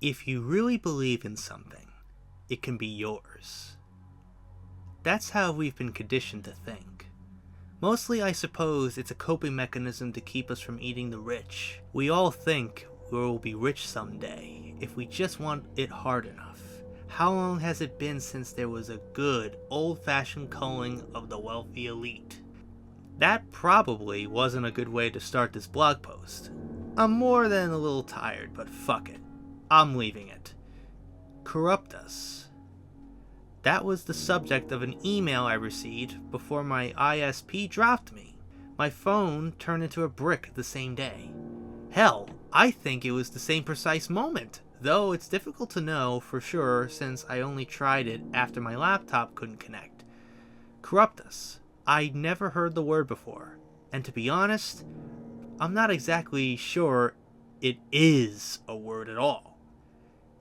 If you really believe in something, it can be yours. That's how we've been conditioned to think. Mostly, I suppose, it's a coping mechanism to keep us from eating the rich. We all think we'll be rich someday, if we just want it hard enough. How long has it been since there was a good, old-fashioned culling of the wealthy elite? That probably wasn't a good way to start this blog post. I'm more than a little tired, but fuck it. I'm leaving it. Corruptus. That was the subject of an email I received before my ISP dropped me. My phone turned into a brick the same day. Hell, I think it was the same precise moment, though it's difficult to know for sure since I only tried it after my laptop couldn't connect. Corruptus. I'd never heard the word before, and to be honest, I'm not exactly sure it is a word at all.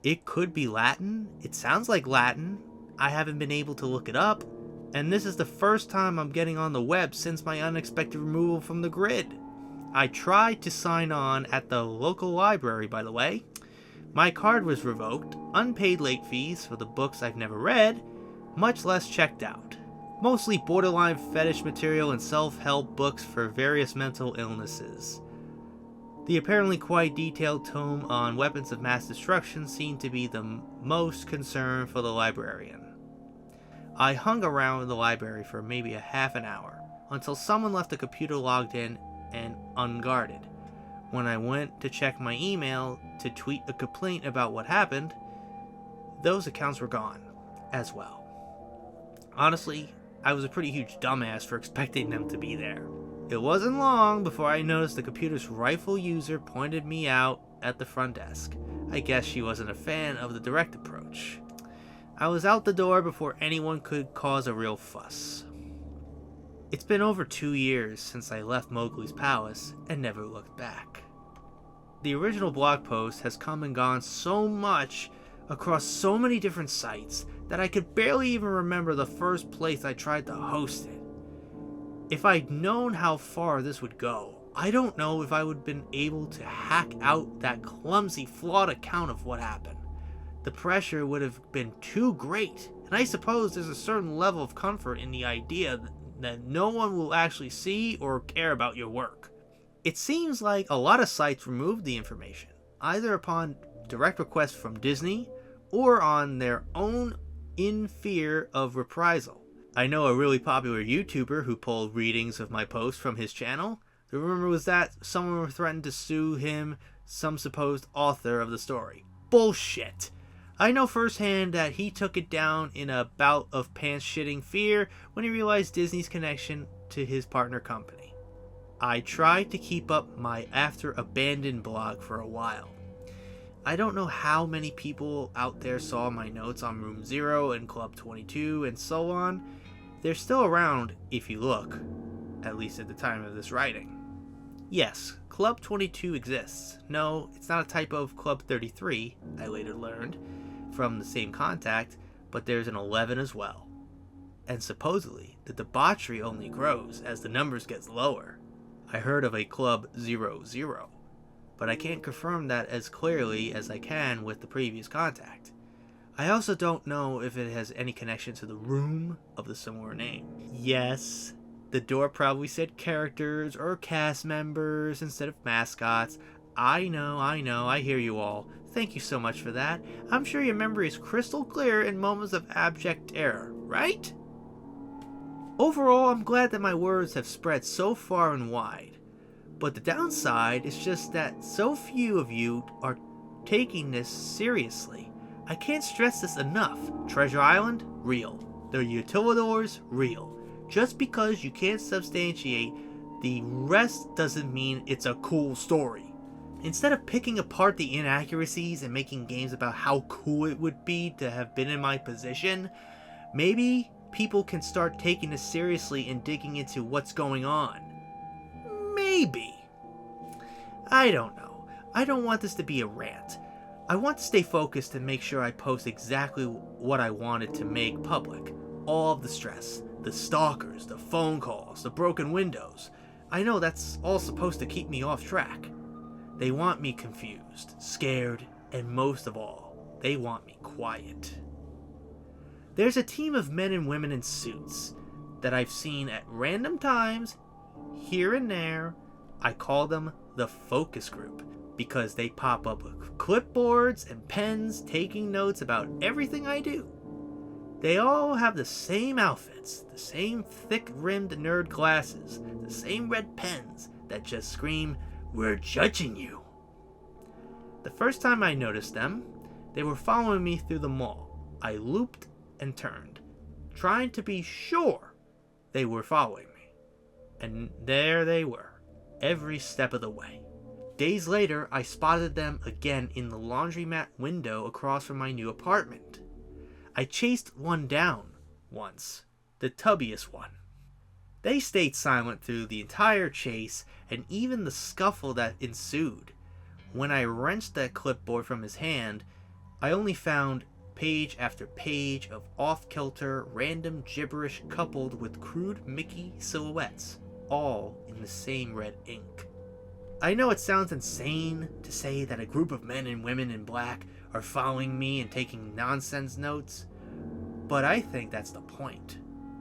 It could be Latin. It sounds like Latin. I haven't been able to look it up, and this is the first time I'm getting on the web since my unexpected removal from the grid. I tried to sign on at the local library, by the way. My card was revoked, unpaid late fees for the books I've never read, much less checked out. Mostly borderline fetish material and self-help books for various mental illnesses. The apparently quite detailed tome on weapons of mass destruction seemed to be the most concern for the librarian. I hung around the library for maybe a half an hour, until someone left the computer logged in and unguarded. When I went to check my email to tweet a complaint about what happened, those accounts were gone as well. Honestly, I was a pretty huge dumbass for expecting them to be there. It wasn't long before I noticed the computer's rightful user pointed me out at the front desk. I guess she wasn't a fan of the direct approach. I was out the door before anyone could cause a real fuss. It's been over 2 years since I left Mowgli's palace and never looked back. The original blog post has come and gone so much across so many different sites that I could barely even remember the first place I tried to host it. If I'd known how far this would go, I don't know if I would have been able to hack out that clumsy, flawed account of what happened. The pressure would have been too great, and I suppose there's a certain level of comfort in the idea that no one will actually see or care about your work. It seems like a lot of sites removed the information, either upon direct request from Disney or on their own in fear of reprisal. I know a really popular YouTuber who pulled readings of my posts from his channel. The rumor was that someone threatened to sue him, some supposed author of the story. Bullshit! I know firsthand that he took it down in a bout of pants-shitting fear when he realized Disney's connection to his partner company. I tried to keep up my After Abandoned blog for a while. I don't know how many people out there saw my notes on Room Zero and Club 22 and so on. They're still around if you look, at least at the time of this writing. Yes, Club 22 exists. No, it's not a type of Club 33, I later learned from the same contact, but there's an 11 as well. And supposedly, the debauchery only grows as the numbers get lower. I heard of a Club 00, but I can't confirm that as clearly as I can with the previous contact. I also don't know if it has any connection to the room of the similar name. Yes, the door probably said characters or cast members instead of mascots. I know, I hear you all. Thank you so much for that. I'm sure your memory is crystal clear in moments of abject terror, right? Overall, I'm glad that my words have spread so far and wide. But the downside is just that so few of you are taking this seriously. I can't stress this enough. Treasure Island? Real. The Utilidors? Real. Just because you can't substantiate the rest doesn't mean it's a cool story. Instead of picking apart the inaccuracies and making games about how cool it would be to have been in my position, maybe people can start taking this seriously and digging into what's going on. Maybe. I don't know. I don't want this to be a rant. I want to stay focused and make sure I post exactly what I wanted to make public. All of the stress, the stalkers, the phone calls, the broken windows. I know that's all supposed to keep me off track. They want me confused, scared, And most of all, they want me quiet. There's a team of men and women in suits that I've seen at random times, here and there. I call them the focus group because they pop up with clipboards and pens taking notes about everything I do. They all have the same outfits, the same thick-rimmed nerd glasses, the same red pens that just scream, "We're judging you." The first time I noticed them, they were following me through the mall. I looped and turned, trying to be sure they were following me. And there they were, every step of the way. Days later, I spotted them again in the laundromat window across from my new apartment. I chased one down once, the tubbiest one. They stayed silent through the entire chase and even the scuffle that ensued. When I wrenched that clipboard from his hand, I only found page after page of off-kilter, random gibberish coupled with crude Mickey silhouettes, all in the same red ink. I know it sounds insane to say that a group of men and women in black are following me and taking nonsense notes, but I think that's the point.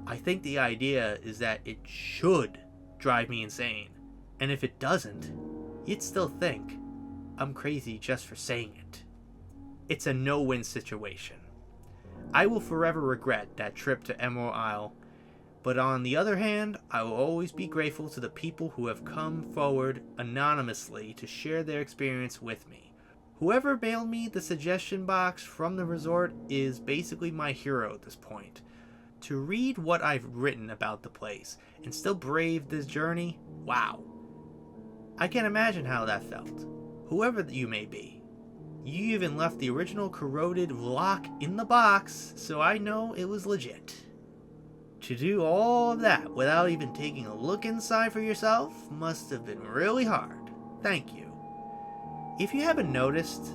I think the idea is that it should drive me insane, and if it doesn't, you'd still think I'm crazy just for saying it. It's a no-win situation. I will forever regret that trip to Emerald Isle, but on the other hand, I will always be grateful to the people who have come forward anonymously to share their experience with me. Whoever mailed me the suggestion box from the resort is basically my hero at this point. To read what I've written about the place and still brave this journey, wow. I can't imagine how that felt. Whoever you may be. You even left the original corroded lock in the box, so I know it was legit. To do all of that without even taking a look inside for yourself must have been really hard. Thank you. If you haven't noticed,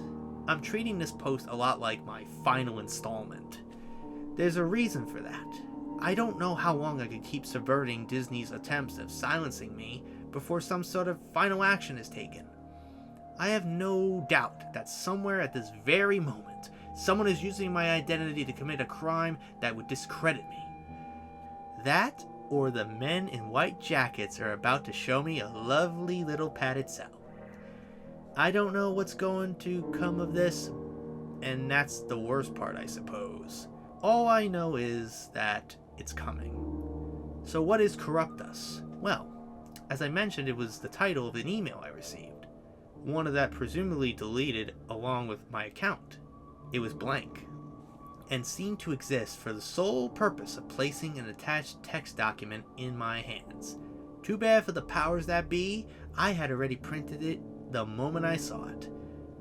I'm treating this post a lot like my final installment. There's a reason for that. I don't know how long I could keep subverting Disney's attempts of silencing me before some sort of final action is taken. I have no doubt that somewhere at this very moment, someone is using my identity to commit a crime that would discredit me. That, or the men in white jackets are about to show me a lovely little padded cell. I don't know what's going to come of this, and that's the worst part, I suppose. All I know is that it's coming. So what is Corruptus? Well, as I mentioned, it was the title of an email I received. One of that presumably deleted along with my account. It was blank, and seemed to exist for the sole purpose of placing an attached text document in my hands. Too bad for the powers that be, I had already printed it the moment I saw it.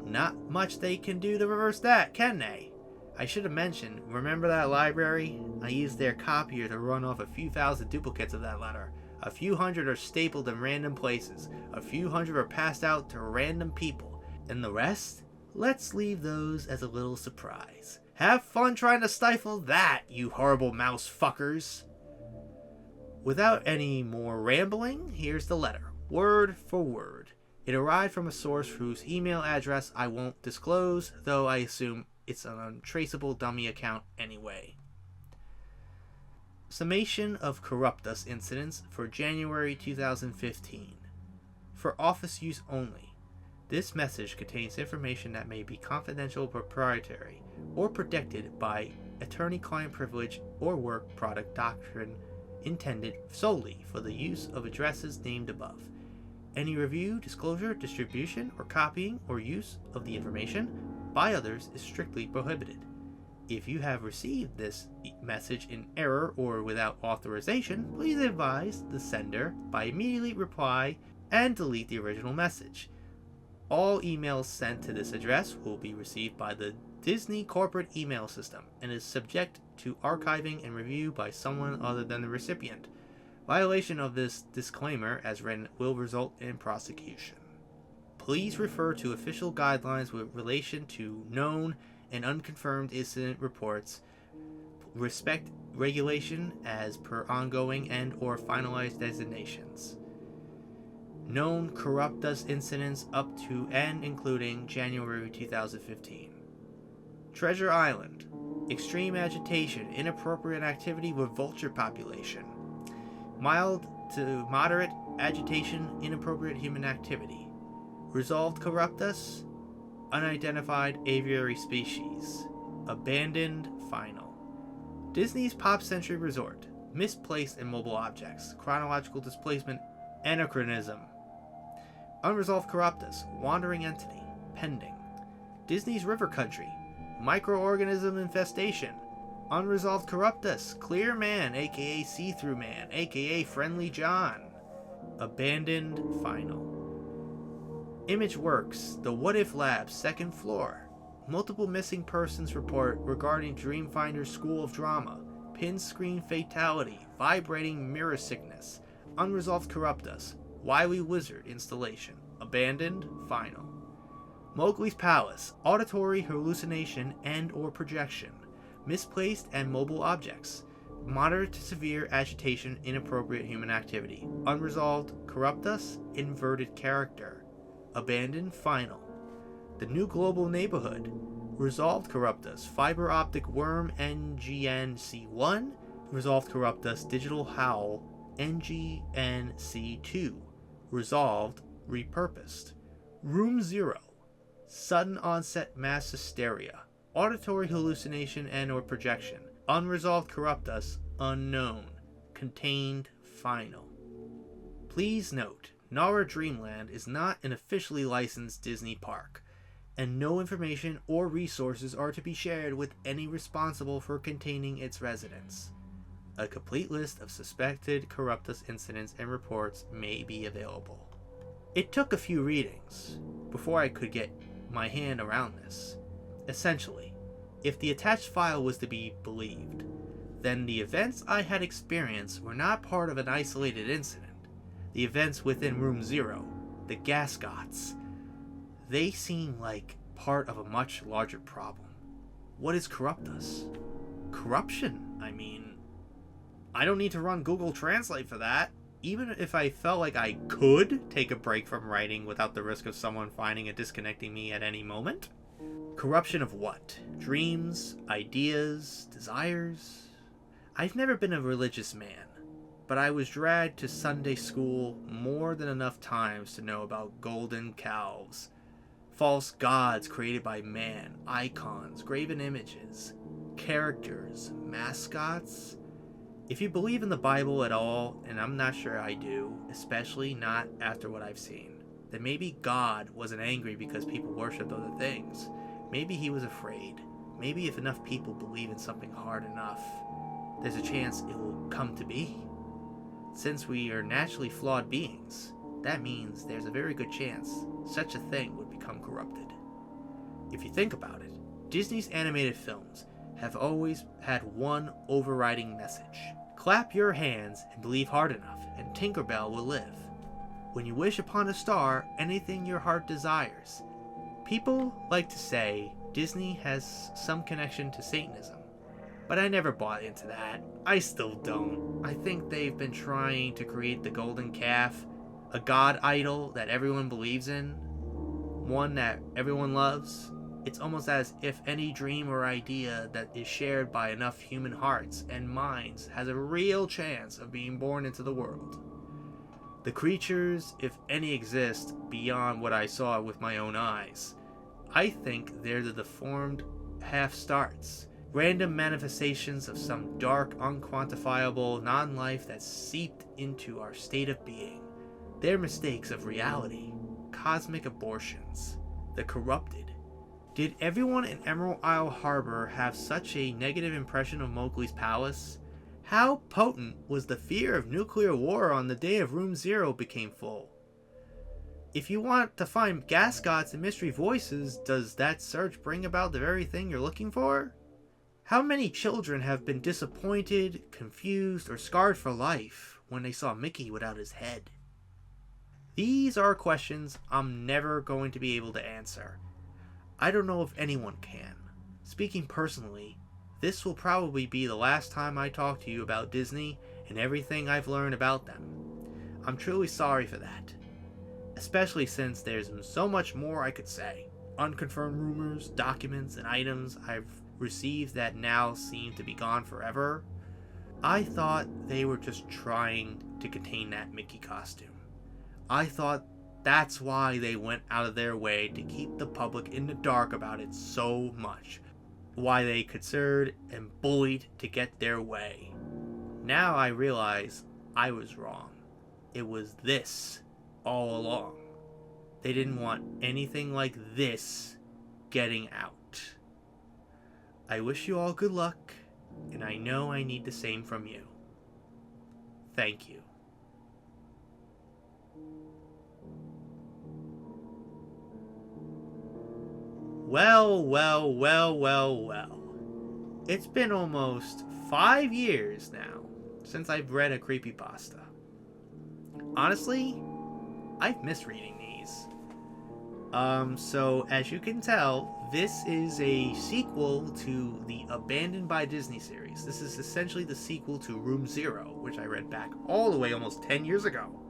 Not much they can do to reverse that, can they? I should have mentioned, remember that library? I used their copier to run off a few thousand duplicates of that letter. A few hundred are stapled in random places. A few hundred are passed out to random people. And the rest? Let's leave those as a little surprise. Have fun trying to stifle that, you horrible mouse fuckers. Without any more rambling, here's the letter, word for word. It arrived from a source whose email address I won't disclose, though I assume it's an untraceable dummy account anyway. Summation of Corruptus incidents for January 2015. For office use only. This message contains information that may be confidential, proprietary, or protected by attorney-client privilege or work product doctrine intended solely for the use of addresses named above. Any review, disclosure, distribution, or copying or use of the information by others is strictly prohibited. If you have received this message in error or without authorization, please advise the sender by immediately reply and delete the original message. All emails sent to this address will be received by the Disney corporate email system and is subject to archiving and review by someone other than the recipient. Violation of this disclaimer as written will result in prosecution. Please refer to official guidelines with relation to known and unconfirmed incident reports. Respect regulation as per ongoing and or finalized designations. known Corruptus incidents up to and including January 2015. Treasure Island, extreme agitation, inappropriate activity with vulture population. Mild to moderate agitation, inappropriate human activity. Resolved Corruptus, unidentified aviary species. Abandoned final. Disney's Pop Century Resort, misplaced immobile objects, chronological displacement, anachronism. Unresolved Corruptus, wandering entity, pending. Disney's River Country, microorganism infestation. Unresolved Corruptus, clear man, aka see-through man, aka friendly John. Abandoned final. Image Works, the What If Lab, second floor. Multiple missing persons report regarding Dreamfinder's School of Drama. Pin screen fatality, vibrating mirror sickness. Unresolved Corruptus, Wily Wizard installation. Abandoned final. Mowgli's Palace, auditory hallucination and or projection. Misplaced and mobile objects. Moderate to severe agitation, inappropriate human activity. Unresolved Corruptus, inverted character. Abandoned final. The New Global Neighborhood, Resolved Corruptus, fiber optic worm NGNC1. Resolved Corruptus, digital howl NGNC2. Resolved, repurposed. Room 0, sudden onset mass hysteria, auditory hallucination and or projection. Unresolved Corruptus, unknown, contained final. Please note, Nara Dreamland is not an officially licensed Disney park, and no information or resources are to be shared with any responsible for containing its residents. A complete list of suspected Corruptus incidents and reports may be available. It took a few readings before I could get my hand around this. Essentially, if the attached file was to be believed, then the events I had experienced were not part of an isolated incident. The events within Room 0, the Gascots, they seem like part of a much larger problem. What is Corruptus? Corruption, I mean. I don't need to run Google Translate for that. Even if I felt like I could take a break from writing without the risk of someone finding and disconnecting me at any moment. Corruption of what? Dreams, ideas, desires? I've never been a religious man, but I was dragged to Sunday school more than enough times to know about golden calves, false gods created by man, icons, graven images, characters, mascots. If you believe in the Bible at all, and I'm not sure I do, especially not after what I've seen, then maybe God wasn't angry because people worshipped other things. Maybe he was afraid. Maybe if enough people believe in something hard enough, there's a chance it will come to be. Since we are naturally flawed beings, that means there's a very good chance such a thing would become corrupted. If you think about it, Disney's animated films have always had one overriding message. Clap your hands and believe hard enough, and Tinkerbell will live. When you wish upon a star, anything your heart desires. People like to say Disney has some connection to Satanism, but I never bought into that. I still don't. I think they've been trying to create the golden calf, a god idol that everyone believes in, one that everyone loves. It's almost as if any dream or idea that is shared by enough human hearts and minds has a real chance of being born into the world. The creatures, if any exist beyond what I saw with my own eyes, I think they're the deformed half-starts, random manifestations of some dark, unquantifiable non-life that seeped into our state of being. They're mistakes of reality, cosmic abortions, the corrupted. Did everyone in Emerald Isle Harbor have such a negative impression of Mowgli's Palace? How potent was the fear of nuclear war on the day of Room 0 became full? If you want to find Gascots and mystery voices, does that search bring about the very thing you're looking for? How many children have been disappointed, confused, or scarred for life when they saw Mickey without his head? These are questions I'm never going to be able to answer. I don't know if anyone can. Speaking personally, this will probably be the last time I talk to you about Disney and everything I've learned about them. I'm truly sorry for that. especially since there's so much more I could say. Unconfirmed rumors, documents, and items I've received that now seem to be gone forever. I thought they were just trying to contain that Mickey costume. I thought that's why they went out of their way to keep the public in the dark about it so much. Why they considered and bullied to get their way. Now I realize I was wrong. It was this all along. They didn't want anything like this getting out. I wish you all good luck, and I know I need the same from you. Thank you. Well. It's been almost 5 years now since I've read a creepypasta. Honestly, I've missed reading these. So as you can tell, this is a sequel to the Abandoned by Disney series. This is essentially the sequel to Room Zero, which I read back all the way almost 10 years ago.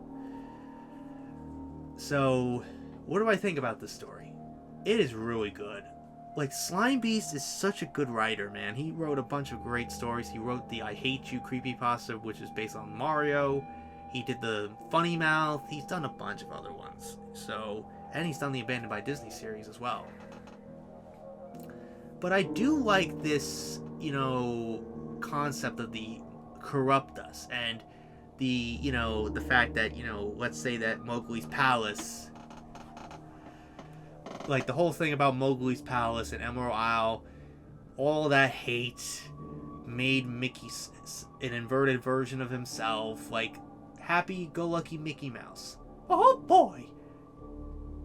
So, what do I think about this story? It is really good. Like, Slime Beast is such a good writer, man. He wrote a bunch of great stories. He wrote the I Hate You creepypasta, which is based on Mario. He did the Funny Mouth. He's done a bunch of other ones. So, and he's done the Abandoned by Disney series as well. But I do like this, concept of the Corruptus and the, the fact that, let's say that Mowgli's palace, like the whole thing about Mowgli's palace and Emerald Isle, all that hate made Mickey an inverted version of himself, like happy-go-lucky Mickey Mouse. Oh boy!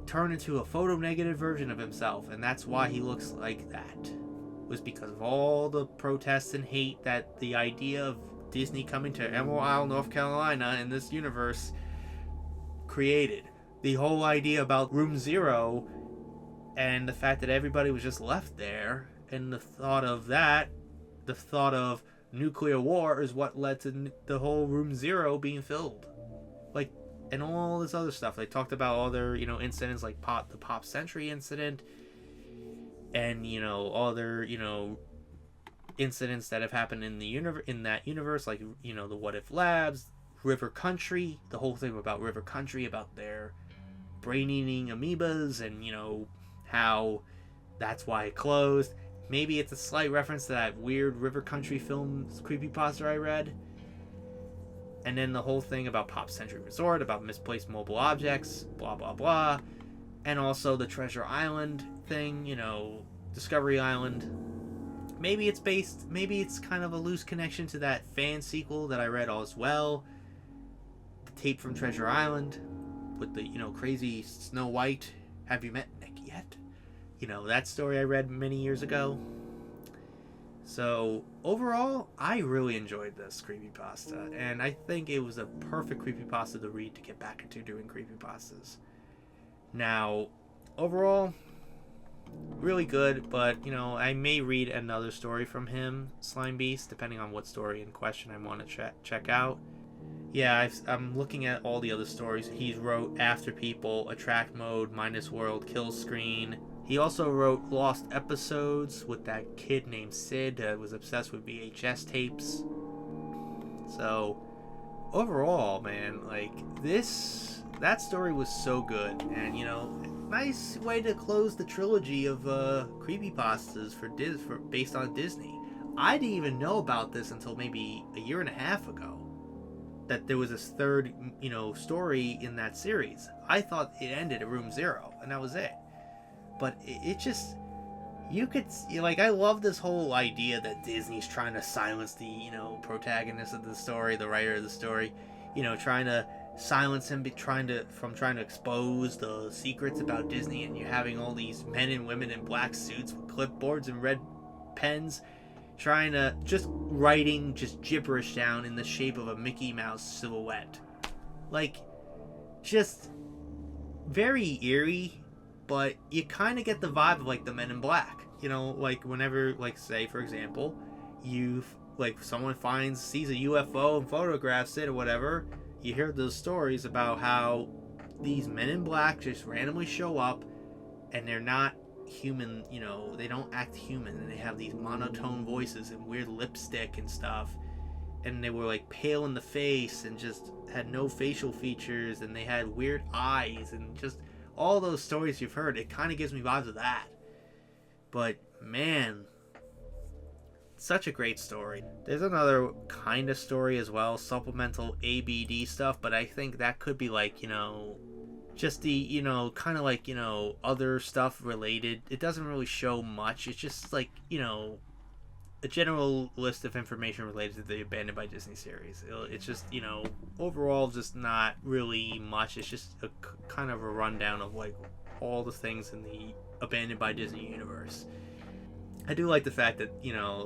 Turned into a photo-negative version of himself, and that's why he looks like that. Was because of all the protests and hate that the idea of Disney coming to Emerald Isle, North Carolina in this universe created. The whole idea about Room Zero and the fact that everybody was just left there, and the thought of nuclear war is what led to the whole Room Zero being filled. Like, and all this other stuff. They talked about other, incidents like the Pop Century incident, and, other, incidents that have happened in that universe, like, the What If Labs, River Country, the whole thing about River Country, about their brain-eating amoebas, and, how that's why it closed. Maybe it's a slight reference to that weird River Country film creepypasta I read. And then the whole thing about Pop Century Resort, about misplaced mobile objects, blah, blah, blah. And also the Treasure Island thing, Discovery Island. Maybe it's kind of a loose connection to that fan sequel that I read as well. The tape from Treasure Island with the, crazy Snow White. Have you met Nick yet? That story I read many years ago. So, overall, I really enjoyed this creepypasta, and I think it was a perfect creepypasta to read to get back into doing creepypastas. Now, overall, really good, but, I may read another story from him, Slime Beast, depending on what story in question I want to check out. Yeah, I'm looking at all the other stories. He's wrote After People, Attract Mode, Minus World, Kill Screen. He also wrote Lost Episodes with that kid named Sid that was obsessed with VHS tapes. So, overall, man, like, that story was so good. And, nice way to close the trilogy of creepypastas based on Disney. I didn't even know about this until maybe a year and a half ago, that there was this third, story in that series. I thought it ended at Room Zero, and that was it. But it just, I love this whole idea that Disney's trying to silence the, protagonist of the story, the writer of the story, trying to silence him, trying to expose the secrets about Disney, and you're having all these men and women in black suits with clipboards and red pens, trying to writing gibberish down in the shape of a Mickey Mouse silhouette. Like, just very eerie. But you kind of get the vibe of, like, the Men in Black. Whenever, say, for example, someone sees a UFO and photographs it or whatever, you hear those stories about how, these men in black just randomly show up, and they're not human, they don't act human, and they have these monotone voices and weird lipstick and stuff, and they were like pale in the face and just had no facial features, and they had weird eyes, and just all those stories you've heard. It kind of gives me vibes of that. But man, such a great story. There's another kind of story as well, supplemental ABD stuff, but I think that could be like, just the, kind of like, other stuff related. It doesn't really show much. It's just like, a general list of information related to the Abandoned by Disney series. It's just, overall just not really much. It's just a kind of a rundown of like all the things in the Abandoned by Disney universe. I do like the fact that,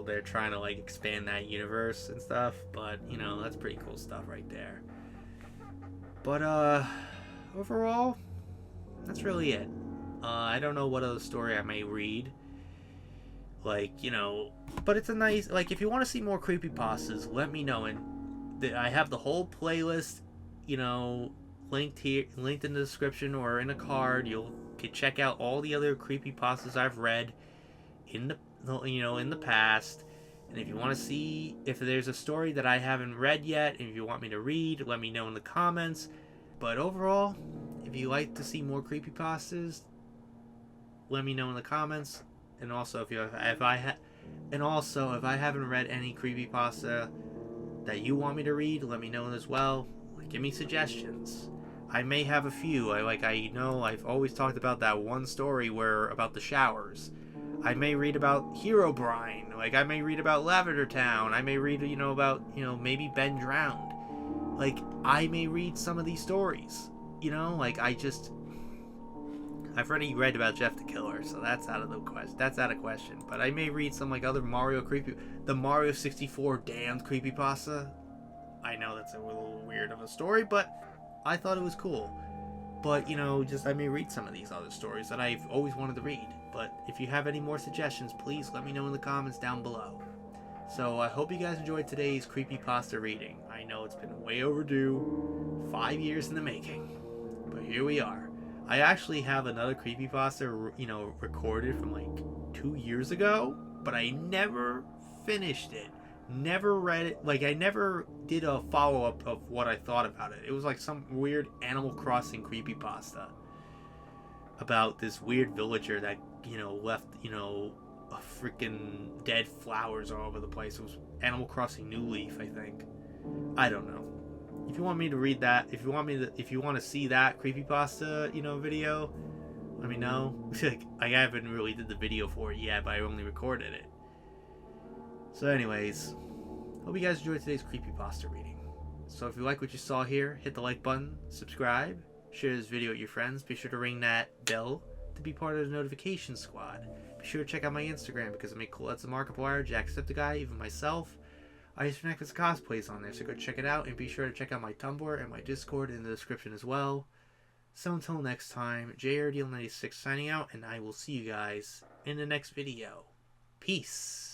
they're trying to like expand that universe and stuff, but, that's pretty cool stuff right there. But, overall, that's really it. I don't know what other story I may read. Like, but it's a nice, like, if you want to see more creepypastas, let me know. And I have the whole playlist, linked here, linked in the description or in a card. You can check out all the other creepypastas I've read in the, in the past. And if you want to see if there's a story that I haven't read yet, and if you want me to read, let me know in the comments. But overall, if you like to see more creepypastas, let me know in the comments. And also, if I haven't read any creepypasta that you want me to read, let me know as well. Give me suggestions. I may have a few. I know I've always talked about that one story about the showers. I may read about Herobrine. I may read about Lavender Town. I may read, about, maybe Ben Drowned. I may read some of these stories. I've already read about Jeff the Killer, so that's out of the question. That's out of question. But I may read some other the Mario 64 Damned creepypasta. I know that's a little weird of a story, but I thought it was cool. But I may read some of these other stories that I've always wanted to read. But if you have any more suggestions, please let me know in the comments down below. So I hope you guys enjoyed today's creepypasta reading. I know it's been way overdue, 5 years in the making, but here we are. I actually have another creepypasta, recorded from 2 years ago, but I never finished it. Never read it. I never did a follow-up of what I thought about it. It was some weird Animal Crossing creepypasta about this weird villager that, left, a freaking dead flowers all over the place. It was Animal Crossing New Leaf, I think. I don't know. If you want me to read that, if you want to see that creepypasta, video, let me know. I haven't really did the video for it yet, but I only recorded it. So anyways, hope you guys enjoyed today's creepypasta reading. So if you like what you saw here, hit the like button, subscribe, share this video with your friends. Be sure to ring that bell to be part of the notification squad. Be sure to check out my Instagram because I make cool ads of Markiplier, Jacksepticeye, even myself. I used to connect with cosplays on there, so go check it out, and be sure to check out my Tumblr and my Discord in the description as well. So until next time, JRDL96 signing out, and I will see you guys in the next video. Peace.